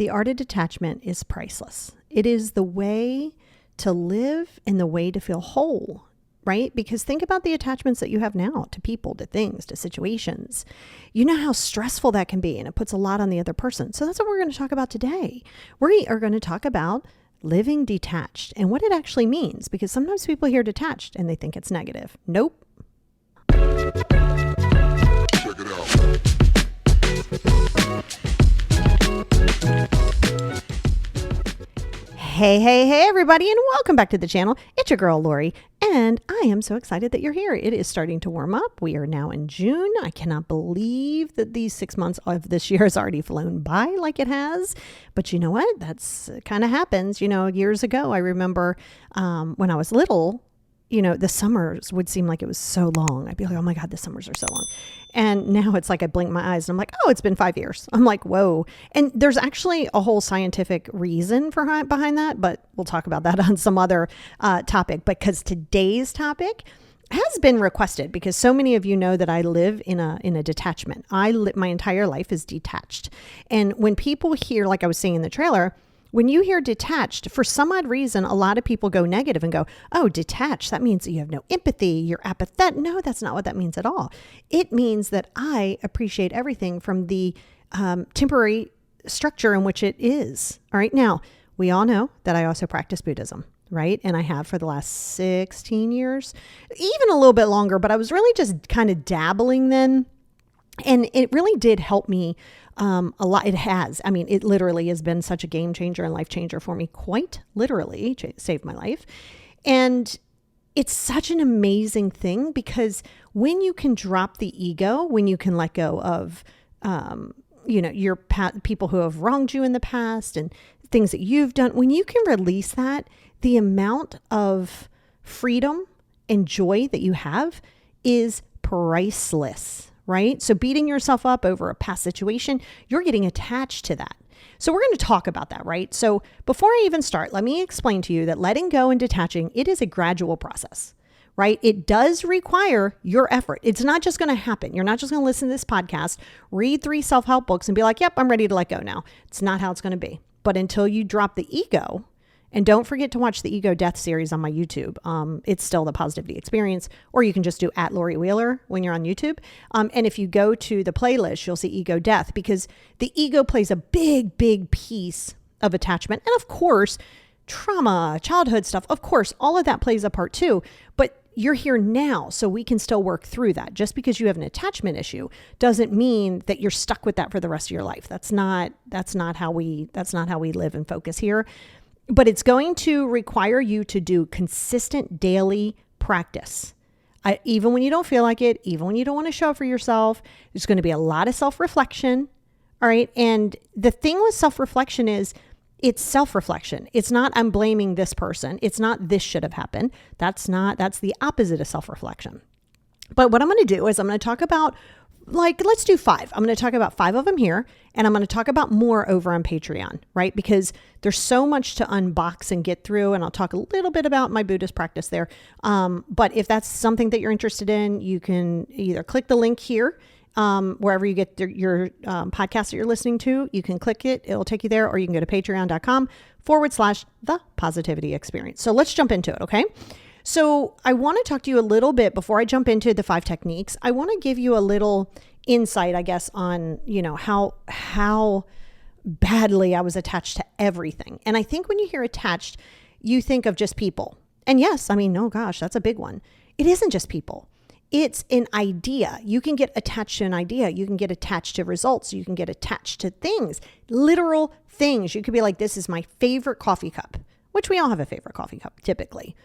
The art of detachment is priceless. It is the way to live and the way to feel whole, right? Because think about the attachments that you have now to people, to things, to situations. You know how stressful that can be, and it puts a lot on the other person. So that's what we're going to talk about today. We are going to talk about living detached and what it actually means, because sometimes people hear detached and they think it's negative. Nope. Check it out. Hey, everybody, and welcome back to the channel. It's your girl, Lori, and I am so excited that you're here. It is starting to warm up. We are now in June. I cannot believe that these 6 months of this year has already flown by like it has. But you know what? That's kind of happens. You know, years ago, I remember when I was little, you know, the summers would seem like it was so long. I'd be like, oh my God, the summers are so long. And now it's like I blink my eyes and I'm like, oh, it's been 5 years. I'm like, whoa. And there's actually a whole scientific reason behind that, but we'll talk about that on some other topic, because today's topic has been requested because so many of you know that I live in a detachment. My entire life is detached. And when people hear, like I was saying in the trailer, when you hear detached, for some odd reason, a lot of people go negative and go, oh, detached, that means that you have no empathy, you're apathetic. No, that's not what that means at all. It means that I appreciate everything from the temporary structure in which it is. All right. Now, we all know that I also practice Buddhism, right? And I have for the last 16 years, even a little bit longer, but I was really just kind of dabbling then. And it really did help me a lot. It has. I mean, it literally has been such a game changer and life changer for me, quite literally saved my life. And it's such an amazing thing because when you can drop the ego, when you can let go of, your people who have wronged you in the past and things that you've done, when you can release that, the amount of freedom and joy that you have is priceless. Right? So beating yourself up over a past situation, you're getting attached to that. So we're going to talk about that, right? So before I even start, let me explain to you that letting go and detaching, it is a gradual process, right? It does require your effort. It's not just going to happen. You're not just going to listen to this podcast, read 3 self-help books and be like, yep, I'm ready to let go now. It's not how it's going to be. But until you drop the ego, and don't forget to watch the Ego Death series on my YouTube. It's still the Positivity Experience, or you can just do @Lori Wheeler when you're on YouTube. And if you go to the playlist, you'll see Ego Death, because the ego plays a big, big piece of attachment. And of course, trauma, childhood stuff, of course, all of that plays a part too. But you're here now, so we can still work through that. Just because you have an attachment issue doesn't mean that you're stuck with that for the rest of your life. That's not how we live and focus here. But it's going to require you to do consistent daily practice. Even when you don't feel like it, even when you don't want to show up for yourself, there's going to be a lot of self-reflection. All right. And the thing with self-reflection is it's self-reflection. It's not, I'm blaming this person. It's not, this should have happened. That's the opposite of self-reflection. But what I'm going to do is I'm going to talk about, let's do 5. I'm going to talk about 5 of them here, and I'm going to talk about more over on Patreon, right? Because there's so much to unbox and get through, and I'll talk a little bit about my Buddhist practice there. But if that's something that you're interested in, you can either click the link here, wherever you get your podcast that you're listening to, you can click it. It'll take you there, or you can go to patreon.com/the positivity experience. So let's jump into it. Okay. So I want to talk to you a little bit before I jump into the 5 techniques. I want to give you a little insight, I guess, on, how badly I was attached to everything. And I think when you hear attached, you think of just people. And yes, I mean, oh gosh, that's a big one. It isn't just people. It's an idea. You can get attached to an idea. You can get attached to results. You can get attached to things, literal things. You could be like, this is my favorite coffee cup, which we all have a favorite coffee cup typically.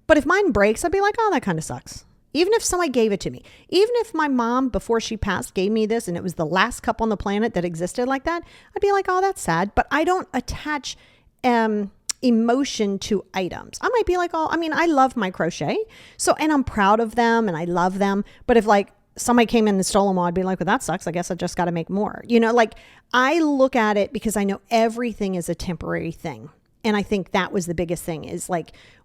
But if mine breaks, I'd be like, oh, that kind of sucks. Even if somebody gave it to me, even if my mom, before she passed, gave me this and it was the last cup on the planet that existed like that, I'd be like, oh, that's sad. But I don't attach emotion to items. I might be like, I love my crochet. And I'm proud of them and I love them. But if somebody came in and stole them all, I'd be like, well, that sucks. I guess I just got to make more. I look at it because I know everything is a temporary thing. And I think that was the biggest thing is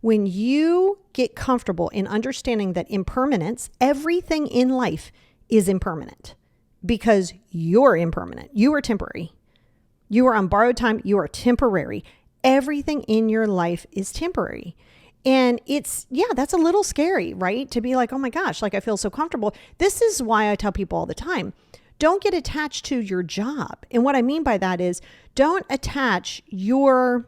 when you get comfortable in understanding that impermanence, everything in life is impermanent because you're impermanent. You are temporary. You are on borrowed time. You are temporary. Everything in your life is temporary. And that's a little scary, right? To be like, oh my gosh, like I feel so comfortable. This is why I tell people all the time, don't get attached to your job. And what I mean by that is don't attach your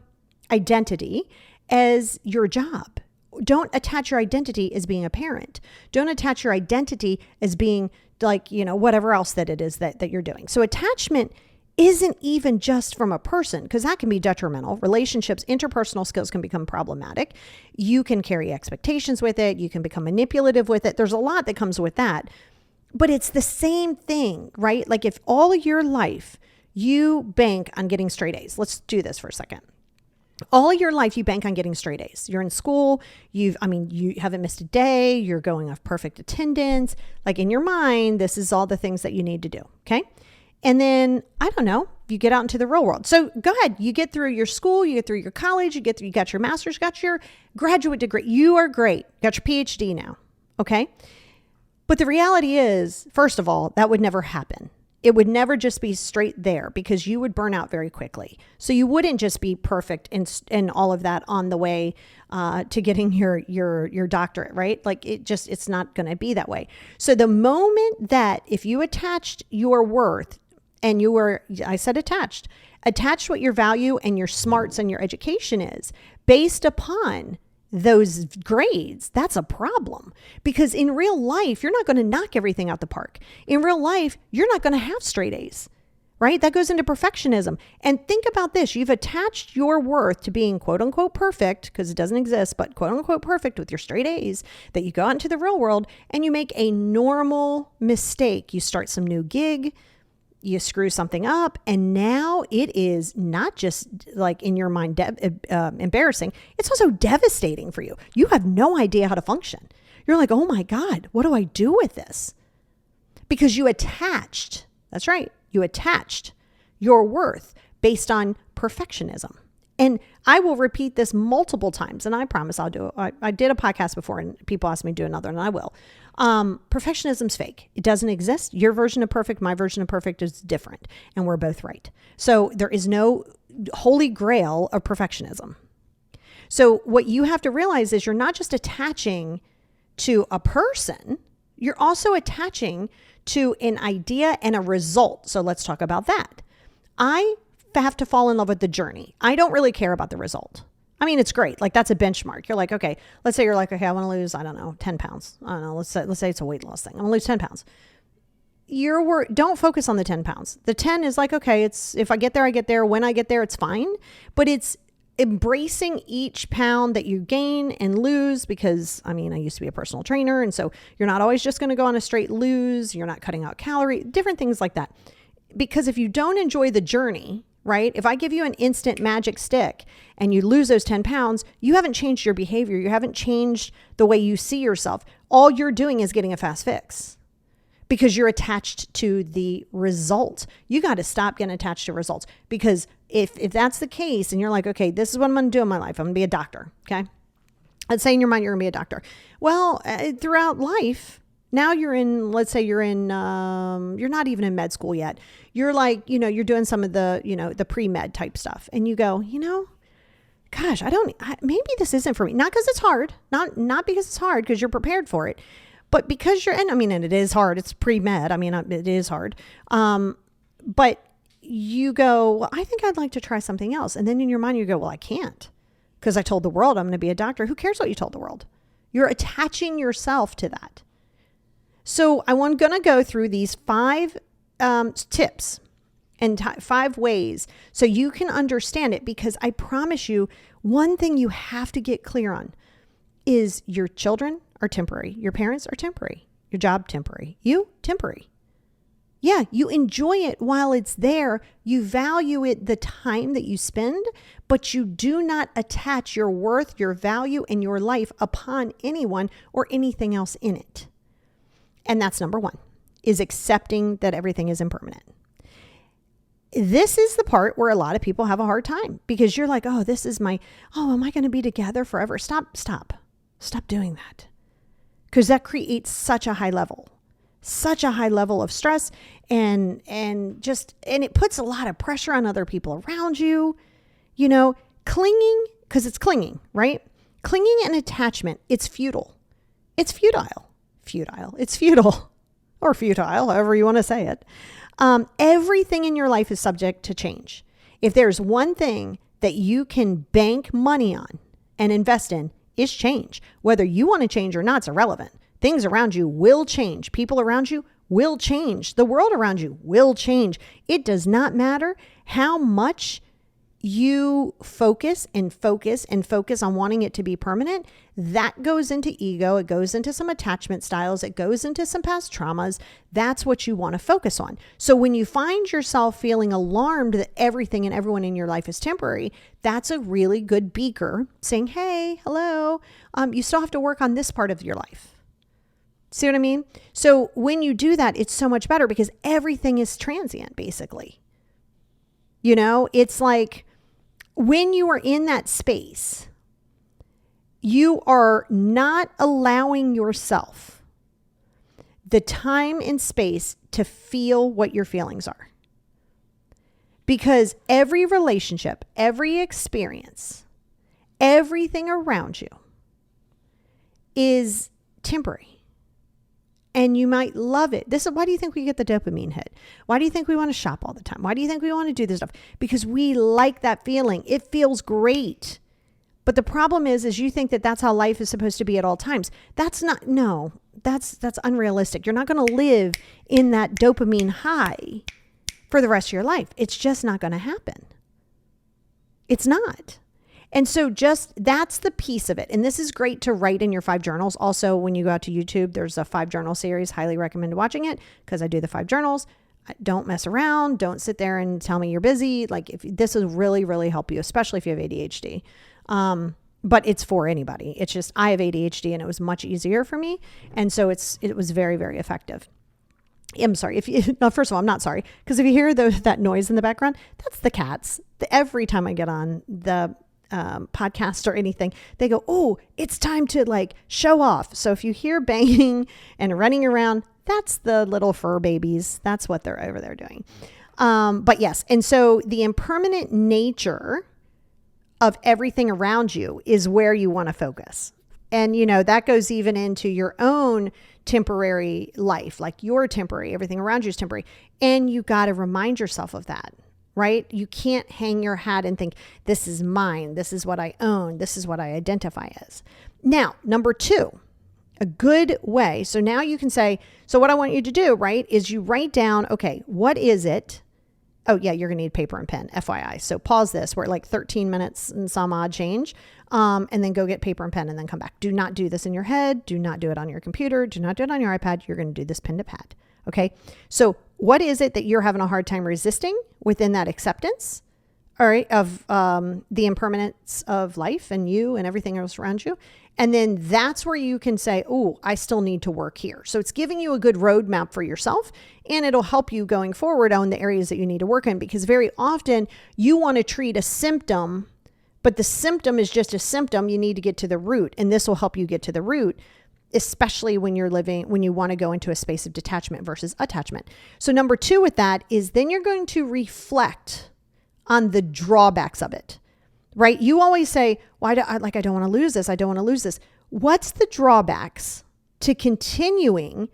identity as your job. Don't attach your identity as being a parent. Don't attach your identity as being like, whatever else that it is that you're doing. So attachment isn't even just from a person, because that can be detrimental. Relationships, interpersonal skills can become problematic. You can carry expectations with it. You can become manipulative with it. There's a lot that comes with that. But it's the same thing, right? Like if all your life you bank on getting straight A's. Let's do this for a second. All your life you bank on getting straight A's. You're in school, you haven't missed a day, you're going off perfect attendance. Like in your mind, this is all the things that you need to do, okay? And then, I don't know, you get out into the real world. So go ahead, you get through your school, you get through your college, you got your master's, got your graduate degree. You are great. Got your PhD now, okay? But the reality is, first of all, that would never happen. It would never just be straight there because you would burn out very quickly. So you wouldn't just be perfect and all of that on the way to getting your doctorate, right? Like it's not going to be that way. So the moment that if you attached your worth and attached what your value and your smarts and your education is based upon those grades, that's a problem, because in real life, you're not going to knock everything out the park. In real life, you're not going to have straight A's, right? That goes into perfectionism. And think about this. You've attached your worth to being quote unquote perfect, because it doesn't exist, but quote unquote perfect with your straight A's, that you go out into the real world and you make a normal mistake. You start some new gig, you screw something up, and now it is not just like in your mind embarrassing, it's also devastating for you. You have no idea how to function. You're like, oh my God, what do I do with this? Because you attached your worth based on perfectionism. And I will repeat this multiple times, and I promise I'll do it. I did a podcast before and people asked me to do another, and I will. Perfectionism's fake. It doesn't exist. Your version of perfect, my version of perfect is different, and we're both right. So there is no holy grail of perfectionism. So what you have to realize is you're not just attaching to a person, you're also attaching to an idea and a result. So let's talk about that. I have to fall in love with the journey. I don't really care about the result. I mean, it's great. Like that's a benchmark. You're like, okay, let's say you're like, okay, I want to lose, 10 pounds. I don't know. Let's say it's a weight loss thing. I'm gonna lose 10 pounds. Don't focus on the 10 pounds. The 10 is like, okay, if I get there, I get there. When I get there, it's fine. But it's embracing each pound that you gain and lose, because I used to be a personal trainer. And so you're not always just going to go on a straight lose. You're not cutting out calories, different things like that. Because if you don't enjoy the journey, right? If I give you an instant magic stick and you lose those 10 pounds, you haven't changed your behavior. You haven't changed the way you see yourself. All you're doing is getting a fast fix because you're attached to the result. You got to stop getting attached to results, because if that's the case and you're like, okay, this is what I'm going to do in my life. I'm going to be a doctor. Okay. Let's say in your mind, you're going to be a doctor. Well, throughout life, now you're not even in med school yet. You're like, you're doing some of the, the pre-med type stuff. And you go, gosh, maybe this isn't for me. Not because it's hard, not because it's hard, because you're prepared for it, but because and it is hard. It's pre-med. It is hard. But you go, well, I think I'd like to try something else. And then in your mind, you go, well, I can't, because I told the world I'm going to be a doctor. Who cares what you told the world? You're attaching yourself to that. So I'm going to go through these 5 tips and 5 ways so you can understand it, because I promise you, one thing you have to get clear on is your children are temporary. Your parents are temporary. Your job temporary. You temporary. Yeah, you enjoy it while it's there. You value it, the time that you spend, but you do not attach your worth, your value, and your life upon anyone or anything else in it. And that's number 1, is accepting that everything is impermanent. This is the part where a lot of people have a hard time, because you're like, am I going to be together forever? Stop doing that. Because that creates such a high level of stress. and it puts a lot of pressure on other people around you. Clinging, because it's clinging, right? Clinging and attachment, it's futile. It's futile. It's futile. Or futile, however you want to say it. Everything in your life is subject to change. If there's one thing that you can bank money on and invest in, is change. Whether you want to change or not, it's irrelevant. Things around you will change. People around you will change. The world around you will change. It does not matter how much you focus on wanting it to be permanent. That goes into ego. It goes into some attachment styles. It goes into some past traumas. That's what you want to focus on. So when you find yourself feeling alarmed that everything and everyone in your life is temporary, that's a really good beaker saying, hey, hello, you still have to work on this part of your life. See what I mean? So when you do that, it's so much better because everything is transient, basically. It's like when you are in that space, you are not allowing yourself the time and space to feel what your feelings are. Because every relationship, every experience, everything around you is temporary. And you might love it. Why do you think we get the dopamine hit? Why do you think we want to shop all the time? Why do you think we want to do this stuff? Because we like that feeling. It feels great. But the problem is you think that that's how life is supposed to be at all times. That's unrealistic. You're not going to live in that dopamine high for the rest of your life. It's just not going to happen. It's not. And so that's the piece of it. And this is great to write in your 5 journals. Also, when you go out to YouTube, there's a 5 journal series. Highly recommend watching it because I do the 5 journals. Don't mess around. Don't sit there and tell me you're busy. If this will really, really help you, especially if you have ADHD. But it's for anybody. It's just, I have ADHD and it was much easier for me. And so it was very, very effective. I'm sorry. First of all, I'm not sorry. Because if you hear that noise in the background, that's the cats. Every time I get on the podcast or anything, they go, oh, it's time to show off. So if you hear banging and running around, that's the little fur babies. That's what they're over there doing. But yes. And so the impermanent nature of everything around you is where you want to focus. And, that goes even into your own temporary life, you're temporary, everything around you is temporary. And you got to remind yourself of that. Right? You can't hang your hat and think, this is mine. This is what I own. This is what I identify as. Now, number 2, a good way. So now you can say, so what I want you to do, right, is you write down, okay, what is it? Oh yeah, you're going to need paper and pen, FYI. So pause this. We're at 13 minutes and some odd change. And then go get paper and pen and then come back. Do not do this in your head. Do not do it on your computer. Do not do it on your iPad. You're going to do this pen to pad. Okay. So what is it that you're having a hard time resisting within that acceptance, all right, of the impermanence of life and you and everything else around you? And then that's where you can say, oh, I still need to work here. So it's giving you a good roadmap for yourself, and it'll help you going forward on the areas that you need to work in, because very often you want to treat a symptom, but the symptom is just a symptom. You need to get to the root, and this will help you get to the root, especially when you want to go into a space of detachment versus attachment. So number 2 with that is then you're going to reflect on the drawbacks of it, right? You always say, I don't want to lose this. I don't want to lose this. What's the drawbacks to continuing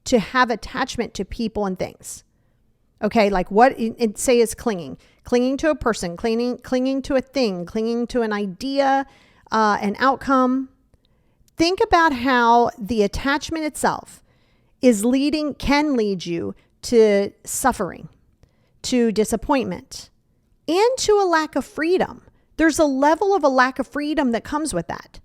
to have attachment to people and things? Okay. What it say is clinging to a person, clinging to a thing, clinging to an idea, an outcome. Think about how the attachment itself can lead you to suffering, to disappointment, and to a lack of freedom. There's a level of a lack of freedom that comes with that,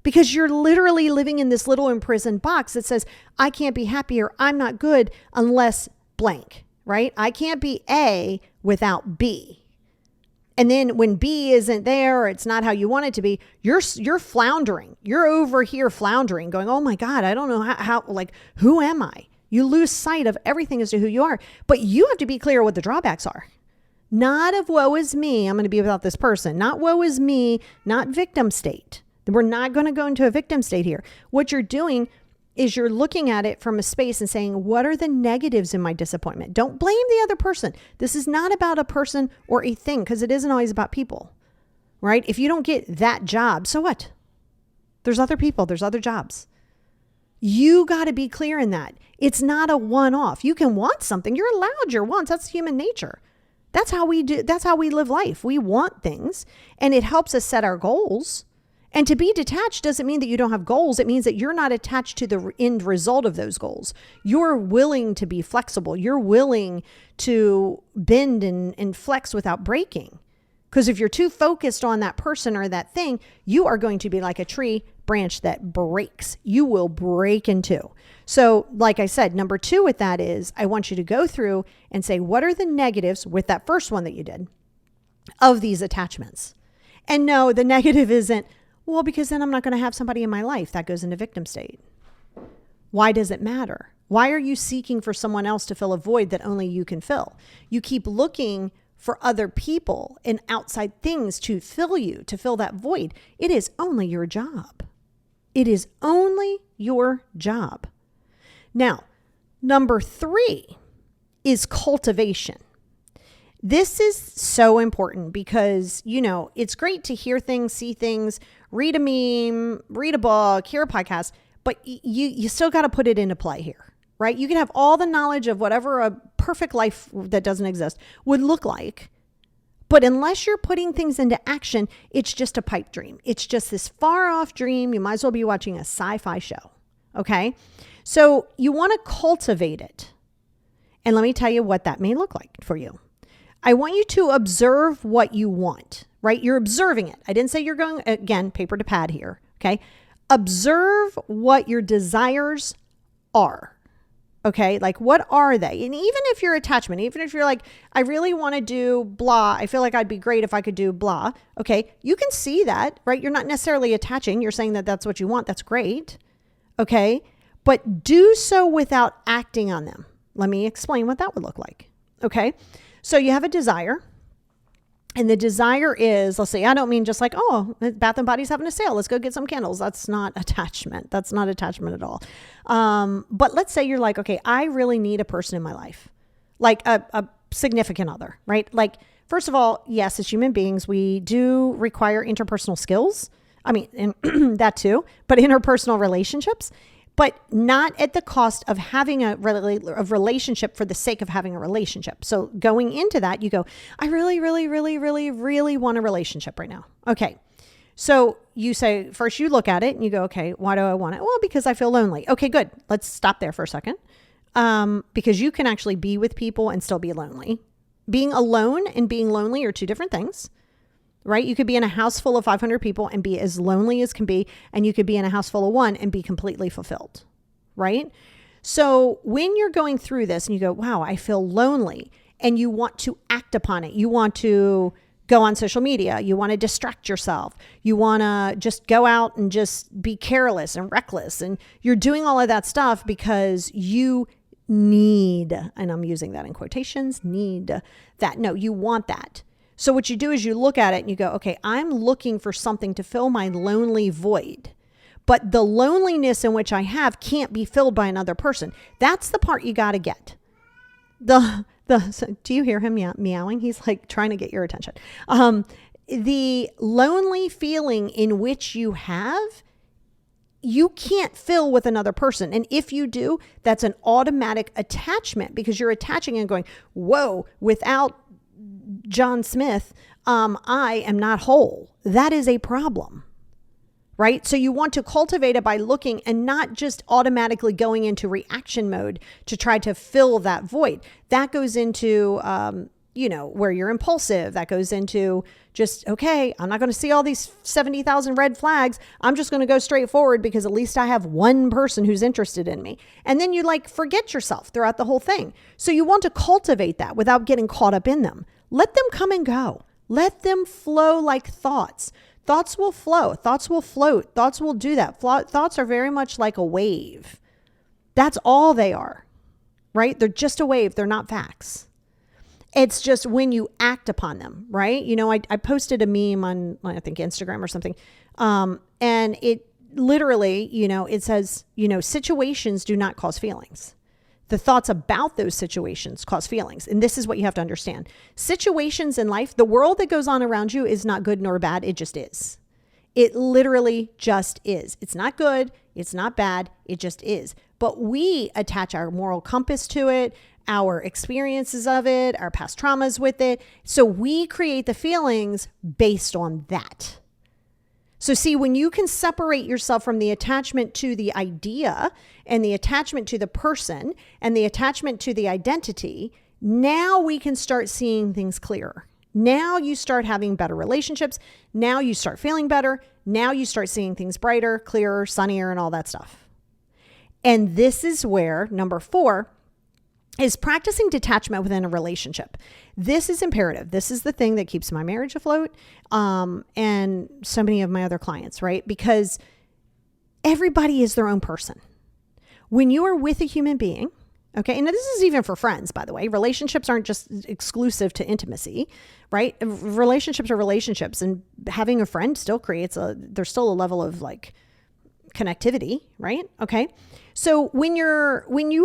because you're literally living in this little imprisoned box that says, I can't be happy or I'm not good unless blank, right? I can't be A without B. And then when B isn't there, or it's not how you want it to be, you're floundering. You're over here floundering, going, oh my God, I don't know how who am I? You lose sight of everything as to who you are. But you have to be clear what the drawbacks are. Not of woe is me, I'm going to be without this person. Not woe is me, not victim state. We're not going to go into a victim state here. What you're doing is you're looking at it from a space and saying, what are the negatives in my disappointment? Don't blame the other person. This is not about a person or a thing, because it isn't always about people, right? If you don't get that job, so what? There's other people, there's other jobs. You got to be clear in that. It's not a one-off. You can want something. You're allowed your wants. That's human nature. That's how we do. That's how we live life. We want things, and it helps us set our goals. And to be detached doesn't mean that you don't have goals. It means that you're not attached to the end result of those goals. You're willing to be flexible. You're willing to bend and flex without breaking. Because if you're too focused on that person or that thing, you are going to be like a tree branch that breaks. You will break in two. So like I said, number 2 with that is I want you to go through and say, what are the negatives with that first one that you did of these attachments? And no, the negative isn't, well, because then I'm not going to have somebody in my life. That goes into victim state. Why does it matter? Why are you seeking for someone else to fill a void that only you can fill? You keep looking for other people and outside things to fill you, to fill that void. It is only your job. It is only your job. Now, number 3 is cultivation. This is so important because, it's great to hear things, see things, read a meme, read a book, hear a podcast, but you still got to put it into play here, right? You can have all the knowledge of whatever a perfect life that doesn't exist would look like, but unless you're putting things into action, it's just a pipe dream. It's just this far off dream. You might as well be watching a sci-fi show, okay? So you want to cultivate it. And let me tell you what that may look like for you. I want you to observe what you want, right? You're observing it. I didn't say you're going, again, paper to pad here, okay? Observe what your desires are, okay? Like, what are they? And even if you're attachment, even if you're like, I really want to do blah, I feel like I'd be great if I could do blah, okay? You can see that, right? You're not necessarily attaching. You're saying that that's what you want. That's great, okay? But do so without acting on them. Let me explain what that would look like, okay? So you have a desire, and the desire is, let's say, I don't mean just like, oh, Bath and Body's having a sale. Let's go get some candles. That's not attachment. That's not attachment at all. But let's say you're like, okay, I really need a person in my life, like a significant other, right? Like, first of all, yes, as human beings, we do require interpersonal skills. I mean, and that too, but interpersonal relationships. But not at the cost of having a relationship for the sake of having a relationship. So going into that, you go, I really, really, really, really, really want a relationship right now. Okay. So you say, first you look at it and you go, okay, why do I want it? Well, because I feel lonely. Okay, good. Let's stop there for a second. Because you can actually be with people and still be lonely. Being alone and being lonely are two different things. Right? You could be in a house full of 500 people and be as lonely as can be. And you could be in a house full of 1 and be completely fulfilled. Right? So when you're going through this and you go, wow, I feel lonely, and you want to act upon it. You want to go on social media. You want to distract yourself. You want to just go out and just be careless and reckless. And you're doing all of that stuff because you need, and I'm using that in quotations, need that. No, you want that. So what you do is you look at it and you go, okay, I'm looking for something to fill my lonely void, but the loneliness in which I have can't be filled by another person. That's the part you got to get. So do you hear him meowing? He's like trying to get your attention. The lonely feeling in which you have, you can't fill with another person. And if you do, that's an automatic attachment because you're attaching and going, whoa, without John Smith, I am not whole. That is a problem, right? So you want to cultivate it by looking and not just automatically going into reaction mode to try to fill that void. That goes into, where you're impulsive. That goes into just, okay, I'm not going to see all these 70,000 red flags. I'm just going to go straight forward because at least I have one person who's interested in me. And then you forget yourself throughout the whole thing. So you want to cultivate that without getting caught up in them. Let them come and go. Let them flow like thoughts. Thoughts will flow. Thoughts will float. Thoughts will do that. Thoughts are very much like a wave. That's all they are, right? They're just a wave. They're not facts. It's just when you act upon them, right? I posted a meme on, I think, Instagram or something. And literally, it says, situations do not cause feelings. The thoughts about those situations cause feelings. And this is what you have to understand. Situations in life, the world that goes on around you is not good nor bad. It just is. It literally just is. It's not good. It's not bad. It just is. But we attach our moral compass to it, our experiences of it, our past traumas with it. So we create the feelings based on that. So see, when you can separate yourself from the attachment to the idea and the attachment to the person and the attachment to the identity, now we can start seeing things clearer. Now you start having better relationships. Now you start feeling better. Now you start seeing things brighter, clearer, sunnier, and all that stuff. And this is where number 4 is practicing detachment within a relationship. This is imperative. This is the thing that keeps my marriage afloat, and so many of my other clients, right? Because everybody is their own person. When you are with a human being, okay, and this is even for friends, by the way, relationships aren't just exclusive to intimacy, right? Relationships are relationships, and having a friend still there's still a level of like connectivity, right? Okay. So when you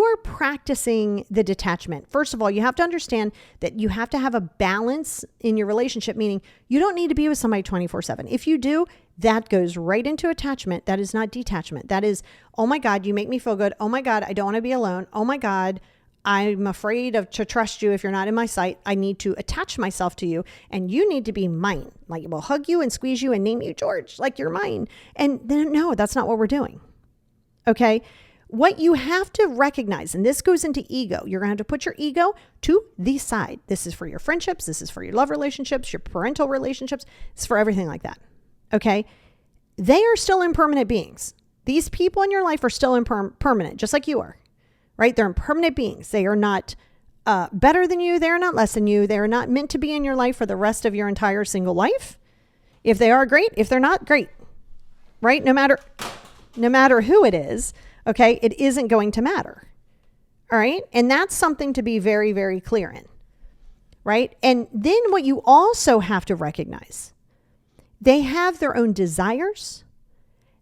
are practicing the detachment, first of all, you have to understand that you have to have a balance in your relationship, meaning you don't need to be with somebody 24/7. If you do, that goes right into attachment. That is not detachment. That is, oh my God, you make me feel good. Oh my God, I don't want to be alone. Oh my God, I'm afraid to trust you if you're not in my sight. I need to attach myself to you, and you need to be mine. Like, we'll hug you and squeeze you and name you George, like you're mine. And then no, that's not what we're doing. Okay. What you have to recognize, and this goes into ego, you're going to have to put your ego to the side. This is for your friendships. This is for your love relationships, your parental relationships. It's for everything like that. Okay. They are still impermanent beings. These people in your life are still impermanent, just like you are, right? They're impermanent beings. They are not better than you. They are not less than you. They are not meant to be in your life for the rest of your entire single life. If they are, great. If they're not, great, right? No matter who it is, okay, it isn't going to matter. All right. And that's something to be very, very clear in. Right. And then what you also have to recognize, they have their own desires.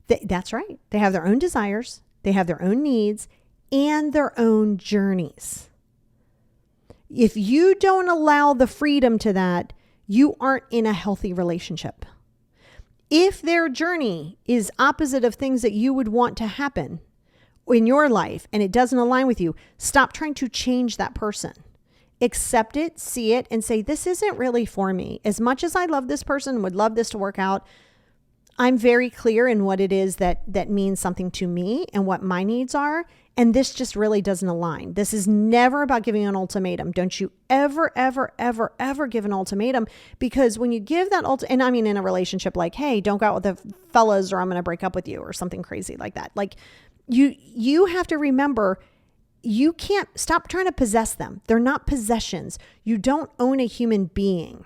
That's right. They have their own desires. They have their own needs and their own journeys. If you don't allow the freedom to that, you aren't in a healthy relationship. If their journey is opposite of things that you would want to happen in your life and it doesn't align with you, stop trying to change that person. Accept it, see it, and say, this isn't really for me. As much as I love this person, would love this to work out, I'm very clear in what it is that means something to me and what my needs are. And this just really doesn't align. This is never about giving an ultimatum. Don't you ever, ever, ever, ever give an ultimatum, because when you give that and I mean in a relationship, like, hey, don't go out with the fellas or I'm going to break up with you or something crazy like that. Like you have to remember, you can't stop trying to possess them. They're not possessions. You don't own a human being.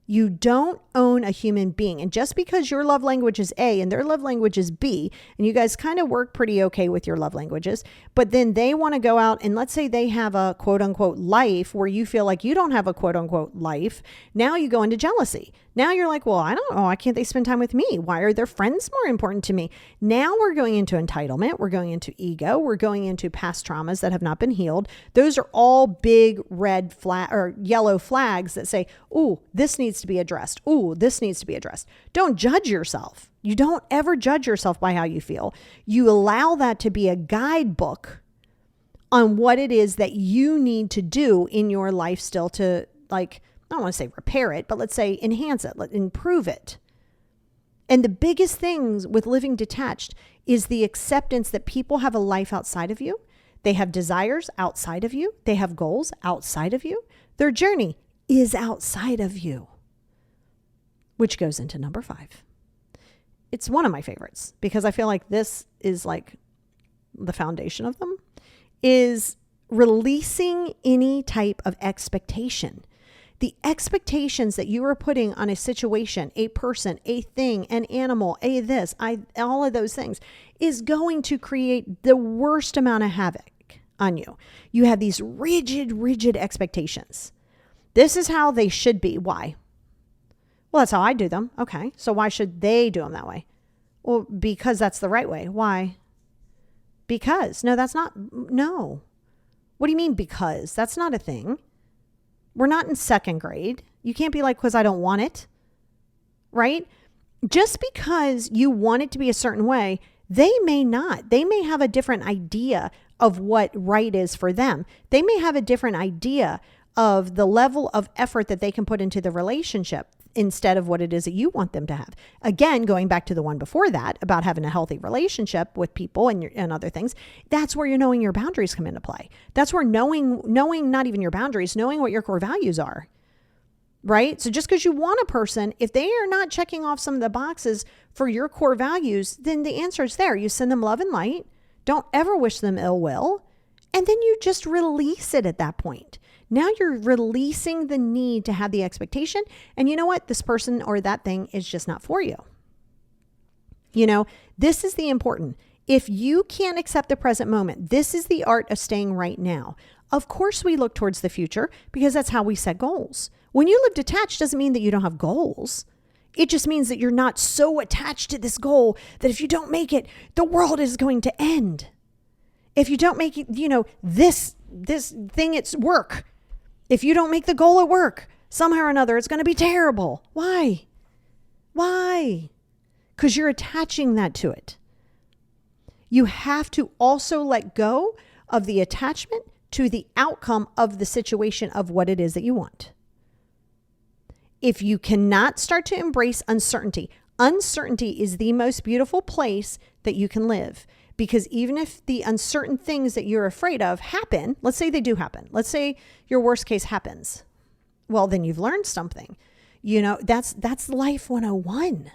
You don't own a human being. And just because your love language is A and their love language is B, and you guys kind of work pretty okay with your love languages, but then they want to go out and let's say they have a quote unquote life where you feel like you don't have a quote unquote life. Now you go into jealousy. Now you're like, well, I don't know. Why can't they spend time with me? Why are their friends more important to me? Now we're going into entitlement. We're going into ego. We're going into past traumas that have not been healed. Those are all big red flag or yellow flags that say, ooh, this needs to be addressed. Ooh, this needs to be addressed. Don't judge yourself. You don't ever judge yourself by how you feel. You allow that to be a guidebook on what it is that you need to do in your life still to, like, I don't want to say repair it, but let's say enhance it, improve it. And the biggest things with living detached is the acceptance that people have a life outside of you. They have desires outside of you. They have goals outside of you. Their journey is outside of you, which goes into number 5. It's one of my favorites because I feel like this is like the foundation of them, is releasing any type of expectation. The expectations that you are putting on a situation, a person, a thing, an animal, all of those things is going to create the worst amount of havoc on you. You have these rigid expectations. This is how they should be. Why? Well, that's how I do them. Okay. So why should they do them that way? Well, because that's the right way. Why? Because. No, that's not. No. What do you mean because? That's not a thing. We're not in second grade. You can't be like, because I don't want it. Right? Just because you want it to be a certain way, they may not. They may have a different idea of what right is for them. They may have a different idea of the level of effort that they can put into the relationship instead of what it is that you want them to have. Again, going back to the one before that about having a healthy relationship with people and other things, that's where you're knowing your boundaries come into play. That's where knowing not even your boundaries, knowing what your core values are. Right? So just because you want a person, if they are not checking off some of the boxes for your core values, then the answer is there. You send them love and light. Don't ever wish them ill will. And then you just release it at that point. Now you're releasing the need to have the expectation. And you know what? This person or that thing is just not for you. You know, this is the important. If you can't accept the present moment, this is the art of staying right now. Of course, we look towards the future because that's how we set goals. When you live detached doesn't mean that you don't have goals. It just means that you're not so attached to this goal that if you don't make it, the world is going to end. If you don't make it, you know, this thing at work, if you don't make the goal at work, somehow or another, it's going to be terrible. Why? Why? Because you're attaching that to it. You have to also let go of the attachment to the outcome of the situation of what it is that you want. If you cannot start to embrace uncertainty, uncertainty is the most beautiful place that you can live. Because even if the uncertain things that you're afraid of happen, let's say they do happen. Let's say your worst case happens. Well, then you've learned something. You know, that's life 101.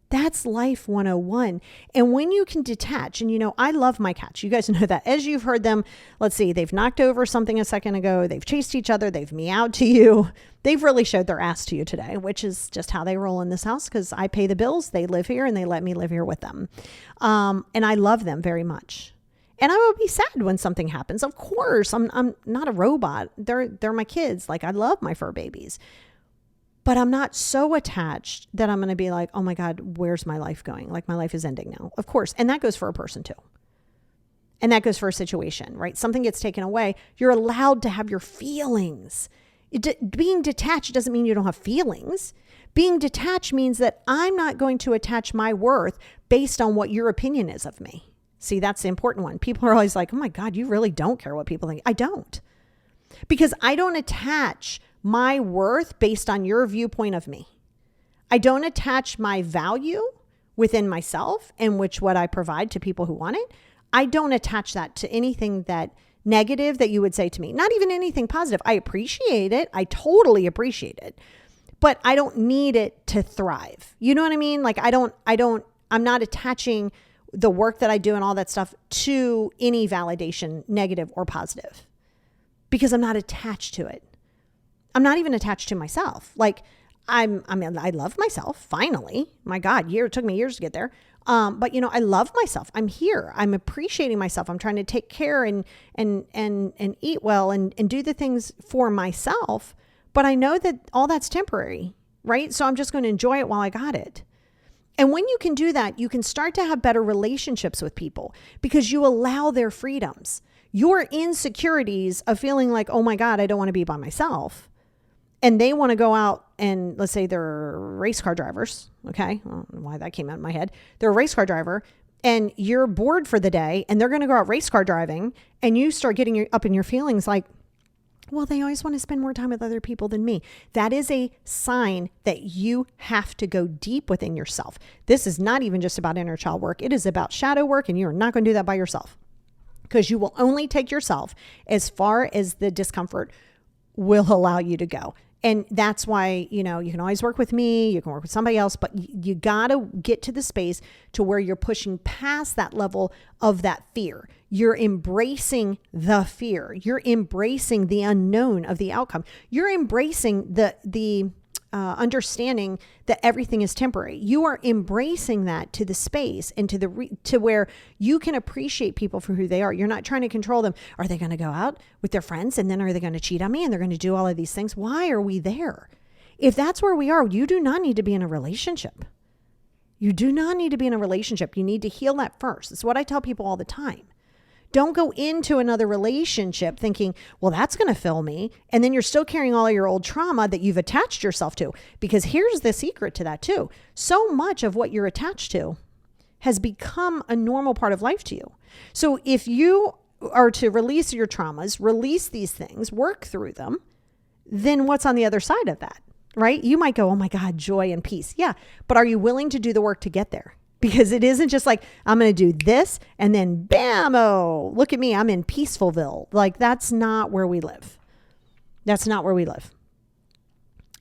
That's life 101. And when you can detach, and you know, I love my cats. You guys know that. As you've heard them, let's see, they've knocked over something a second ago. They've chased each other. They've meowed to you. They've really showed their ass to you today, which is just how they roll in this house because I pay the bills. They live here and they let me live here with them. And I love them very much. And I will be sad when something happens. Of course, I'm not a robot. They're my kids. Like I love my fur babies. But I'm not so attached that I'm going to be like, oh my God, where's my life going? Like my life is ending now. Of course. And that goes for a person too. And that goes for a situation, right? Something gets taken away. You're allowed to have your feelings. Being detached doesn't mean you don't have feelings. Being detached means that I'm not going to attach my worth based on what your opinion is of me. See, that's the important one. People are always like, oh my God, you really don't care what people think. I don't. Because I don't attach my worth based on your viewpoint of me. I don't attach my value within myself and what I provide to people who want it. I don't attach that to anything that negative that you would say to me. Not even anything positive. I appreciate it. I totally appreciate it. But I don't need it to thrive. You know what I mean? Like I'm not attaching the work that I do and all that stuff to any validation, negative or positive, because I'm not attached to it. I'm not even attached to myself. Like I love myself finally. My God, it took me years to get there. But you know, I love myself. I'm here. I'm appreciating myself. I'm trying to take care and eat well and do the things for myself. But I know that all that's temporary, right? So I'm just going to enjoy it while I got it. And when you can do that, you can start to have better relationships with people because you allow their freedoms. Your insecurities of feeling like, oh my God, I don't want to be by myself. And they want to go out and let's say they're race car drivers. Okay. I don't know why that came out in my head. They're a race car driver and you're bored for the day and they're going to go out race car driving and you start getting up in your feelings like, well, they always want to spend more time with other people than me. That is a sign that you have to go deep within yourself. This is not even just about inner child work. It is about shadow work and you're not going to do that by yourself because you will only take yourself as far as the discomfort will allow you to go. And that's why, you know, you can always work with me, you can work with somebody else, but you got to get to the space to where you're pushing past that level of that fear. You're embracing the fear. You're embracing the unknown of the outcome. You're embracing the understanding that everything is temporary. You are embracing that to the space and to where you can appreciate people for who they are. You're not trying to control them. Are they going to go out with their friends and then are they going to cheat on me and they're going to do all of these things? Why are we there? If that's where we are, you do not need to be in a relationship. You do not need to be in a relationship. You need to heal that first. It's what I tell people all the time. Don't go into another relationship thinking, well, that's going to fill me. And then you're still carrying all of your old trauma that you've attached yourself to. Because here's the secret to that too. So much of what you're attached to has become a normal part of life to you. So if you are to release your traumas, release these things, work through them, then what's on the other side of that, right? You might go, oh my God, joy and peace. Yeah. But are you willing to do the work to get there? Because it isn't just like, I'm going to do this and then bam, oh, look at me, I'm in Peacefulville. Like, that's not where we live. That's not where we live.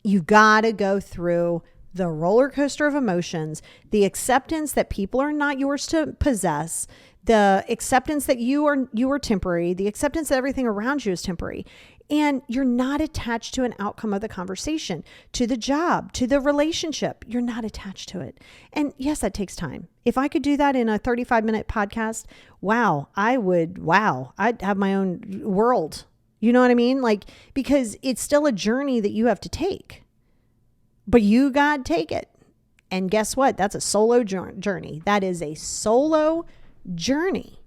You got to go through the roller coaster of emotions, the acceptance that people are not yours to possess, the acceptance that you are temporary, the acceptance that everything around you is temporary. And you're not attached to an outcome of the conversation, to the job, to the relationship. You're not attached to it. And yes, that takes time. If I could do that in a 35-minute podcast, I'd have my own world. You know what I mean? Like, because it's still a journey that you have to take. But you got to take it. And guess what? That's a solo journey. That is a solo journey.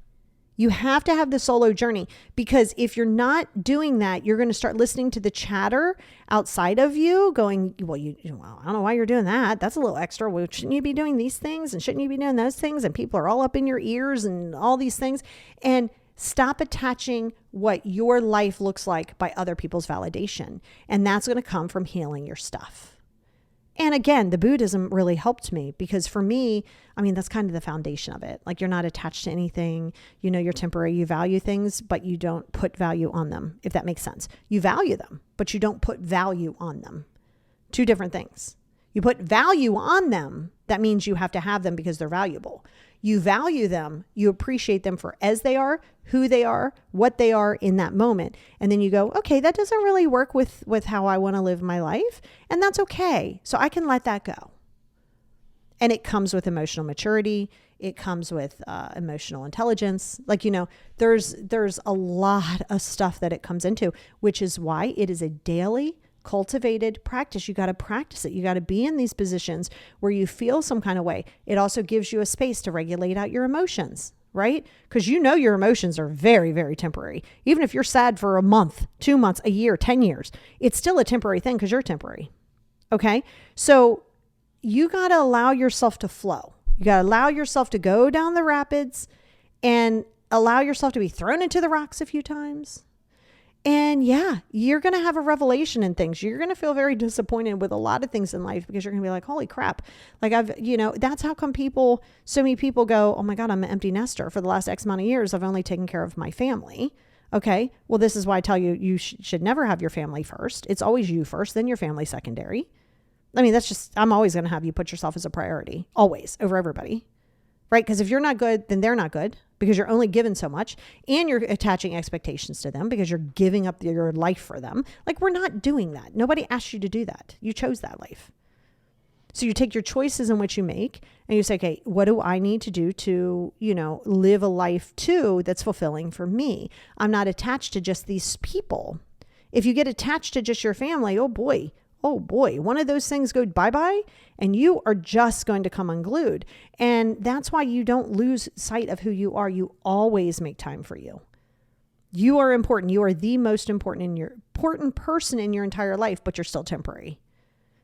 You have to have the solo journey, because if you're not doing that, you're going to start listening to the chatter outside of you going, well, I don't know why you're doing that. That's a little extra. Well, shouldn't you be doing these things? And shouldn't you be doing those things? And people are all up in your ears and all these things. And stop attaching what your life looks like by other people's validation. And that's going to come from healing your stuff. And again, the Buddhism really helped me, because for me, I mean, that's kind of the foundation of it. Like, you're not attached to anything, you're temporary, you value things, but you don't put value on them, if that makes sense. You value them, but you don't put value on them. Two different things. You put value on them, that means you have to have them because they're valuable. You value them, you appreciate them for as they are, who they are, what they are in that moment. And then you go, okay, that doesn't really work with how I want to live my life. And that's okay. So I can let that go. And it comes with emotional maturity. It comes with emotional intelligence. Like, there's a lot of stuff that it comes into, which is why it is a daily cultivated practice. You got to practice it. You got to be in these positions where you feel some kind of way. It also gives you a space to regulate out your emotions, right? Because your emotions are very, very temporary. Even if you're sad for a month, 2 months, a year, 10 years, it's still a temporary thing because you're temporary. Okay. So you got to allow yourself to flow. You got to allow yourself to go down the rapids and allow yourself to be thrown into the rocks a few times. And yeah, you're going to have a revelation in things. You're going to feel very disappointed with a lot of things in life, because you're going to be like, holy crap. Like that's how come so many people go, oh my God, I'm an empty nester. For the last X amount of years, I've only taken care of my family. Okay. Well, this is why I tell you, you should never have your family first. It's always you first, then your family secondary. I mean, I'm always going to have you put yourself as a priority, always, over everybody. Right? Because if you're not good, then they're not good, because you're only given so much, and you're attaching expectations to them because you're giving up your life for them. Like, we're not doing that. Nobody asked you to do that. You chose that life. So you take your choices in which you make, and you say, okay, what do I need to do to, live a life too that's fulfilling for me? I'm not attached to just these people. If you get attached to just your family, oh boy, one of those things go bye-bye, and you are just going to come unglued. And that's why you don't lose sight of who you are. You always make time for you. You are important. You are the most important person in your entire life, but you're still temporary.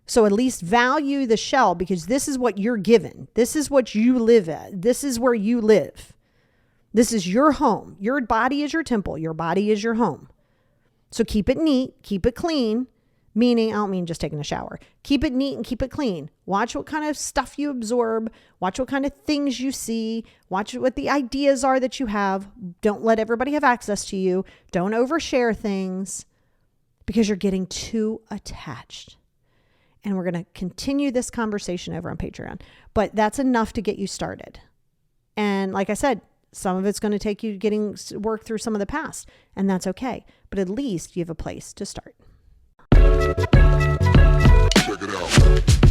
So at least value the shell, because this is what you're given. This is what you live at. This is where you live. This is your home. Your body is your temple. Your body is your home. So keep it neat, keep it clean. Meaning, I don't mean just taking a shower. Keep it neat and keep it clean. Watch what kind of stuff you absorb. Watch what kind of things you see. Watch what the ideas are that you have. Don't let everybody have access to you. Don't overshare things, because you're getting too attached. And we're going to continue this conversation over on Patreon. But that's enough to get you started. And like I said, some of it's going to take you work through some of the past. And that's okay. But at least you have a place to start. Check it out.